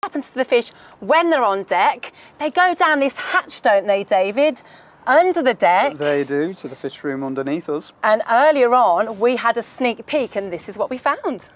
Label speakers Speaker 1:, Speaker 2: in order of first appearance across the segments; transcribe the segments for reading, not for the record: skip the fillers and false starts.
Speaker 1: happens to the fish when they're on deck? They go down this hatch, don't they, David? Under the deck.
Speaker 2: They do, to the fish room underneath us.
Speaker 1: And earlier on, we had a sneak peek, and this is what we found.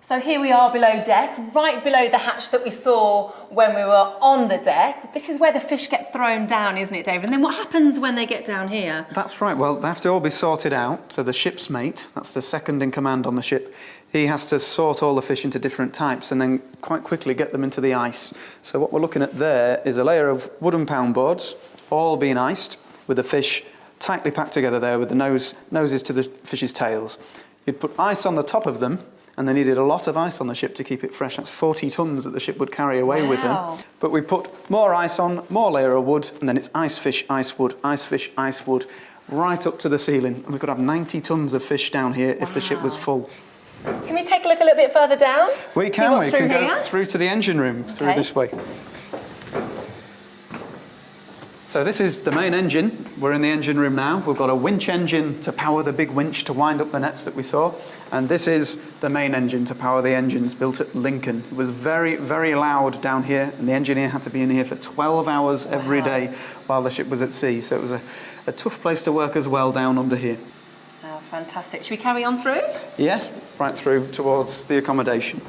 Speaker 1: So here we are below deck, right below the hatch that we saw when we were on the deck. This is where the fish get thrown down, isn't it, David? And then what happens when they get down here?
Speaker 2: That's right. Well, they have to all be sorted out. So the ship's mate, that's the second in command on the ship, he has to sort all the fish into different types and then quite quickly get them into the ice. So what we're looking at there is a layer of wooden pound boards, all being iced, with the fish tightly packed together there with the noses to the fish's tails. You'd put ice on the top of them, and they needed a lot of ice on the ship to keep it fresh. That's 40 tons that the ship would carry away with them. But we put more ice on, more layer of wood, and then it's ice, fish, ice, wood, ice, fish, ice, wood, right up to the ceiling. And we could have 90 tons of fish down here if the ship was full.
Speaker 1: Can we take a look a little bit further down?
Speaker 2: We can. We can go through to the engine room, through this way. So this is the main engine. We're in the engine room now. We've got a winch engine to power the big winch to wind up the nets that we saw. And this is the main engine to power the engines built at Lincoln. It was very, very loud down here, and the engineer had to be in here for 12 hours every day while the ship was at sea. So it was a tough place to work as well down under here.
Speaker 1: Oh, fantastic. Should we carry on through?
Speaker 2: Yes, right through towards the accommodation.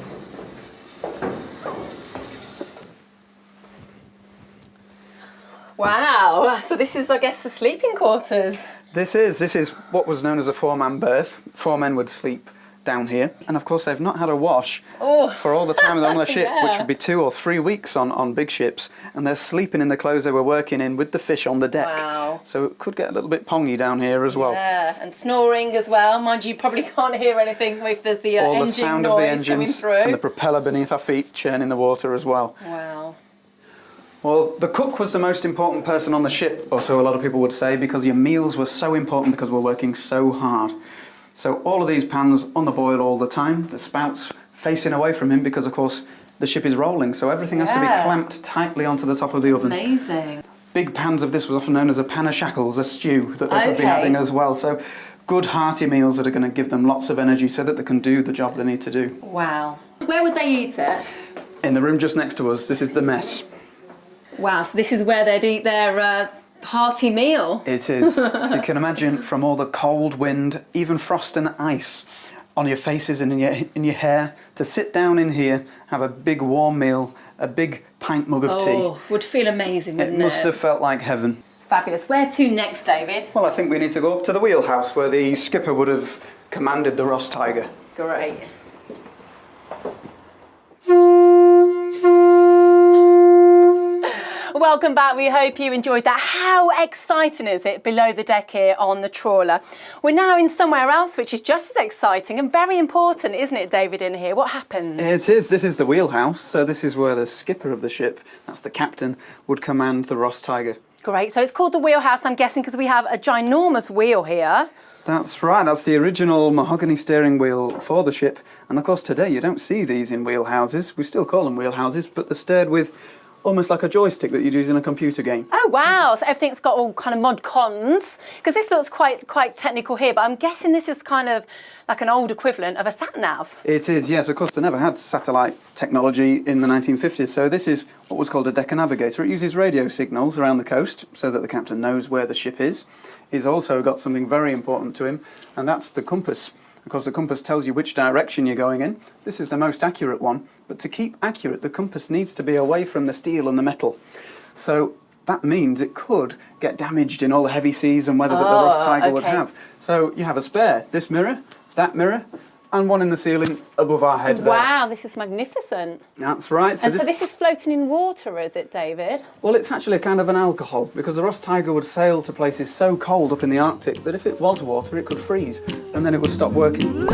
Speaker 1: Wow, so this is, I guess, the sleeping quarters.
Speaker 2: This is what was known as a four-man berth. 4 men would sleep down here. And of course, they've not had a wash for all the time they're on the ship, which would be 2 or 3 weeks on big ships. And they're sleeping in the clothes they were working in with the fish on the deck.
Speaker 1: Wow.
Speaker 2: So it could get a little bit pongy down here as well.
Speaker 1: Yeah, and snoring as well. Mind you probably can't hear anything if there's the
Speaker 2: all
Speaker 1: engine
Speaker 2: the sound
Speaker 1: noise
Speaker 2: of the
Speaker 1: coming
Speaker 2: engines
Speaker 1: through.
Speaker 2: and the propeller beneath our feet churning the water as well.
Speaker 1: Wow.
Speaker 2: Well, the cook was the most important person on the ship, or so a lot of people would say, because your meals were so important because we're working so hard. So all of these pans on the boil all the time, the spouts facing away from him because, of course, the ship is rolling, so everything has to be clamped tightly onto the top of the oven.
Speaker 1: Amazing.
Speaker 2: Big pans of this was often known as a pan of shackles, a stew that they could be having as well. So good hearty meals that are going to give them lots of energy so that they can do the job they need to do.
Speaker 1: Wow. Where would they eat it?
Speaker 2: In the room just next to us, this is the mess.
Speaker 1: Wow, so this is where they'd eat their hearty meal.
Speaker 2: It is. So you can imagine from all the cold wind, even frost and ice on your faces and in your hair, to sit down in here, have a big warm meal, a big pint mug of tea.
Speaker 1: Oh, would feel amazing, wouldn't it?
Speaker 2: It must have felt like heaven.
Speaker 1: Fabulous. Where to next, David?
Speaker 2: Well, I think we need to go up to the wheelhouse where the skipper would have commanded the Ross Tiger.
Speaker 1: Great. Welcome back. We hope you enjoyed that. How exciting is it below the deck here on the trawler? We're now in somewhere else which is just as exciting and very important, isn't it, David, in here? What happens?
Speaker 2: It is. This is the wheelhouse. So this is where the skipper of the ship, that's the captain, would command the Ross Tiger.
Speaker 1: Great. So it's called the wheelhouse, I'm guessing, because we have a ginormous wheel here.
Speaker 2: That's right. That's the original mahogany steering wheel for the ship. And of course, today you don't see these in wheelhouses. We still call them wheelhouses, but they're steered with almost like a joystick that you'd use in a computer game.
Speaker 1: Oh, wow. So everything's got all kind of mod cons. Because this looks quite technical here, but I'm guessing this is kind of like an old equivalent of a sat-nav.
Speaker 2: It is, yes. Of course, they never had satellite technology in the 1950s, so this is what was called a decker navigator. It uses radio signals around the coast so that the captain knows where the ship is. He's also got something very important to him, and that's the compass. Of course, the compass tells you which direction you're going in. This is the most accurate one, but to keep accurate, the compass needs to be away from the steel and the metal. So that means it could get damaged in all the heavy seas and weather that the Ross Tiger would have. So you have a spare, this mirror, that mirror, and one in the ceiling above our head there.
Speaker 1: Wow, this is magnificent.
Speaker 2: That's right.
Speaker 1: So this is floating in water, is it, David?
Speaker 2: Well, it's actually kind of an alcohol, because the Ross Tiger would sail to places so cold up in the Arctic that if it was water, it could freeze, and then it would stop working.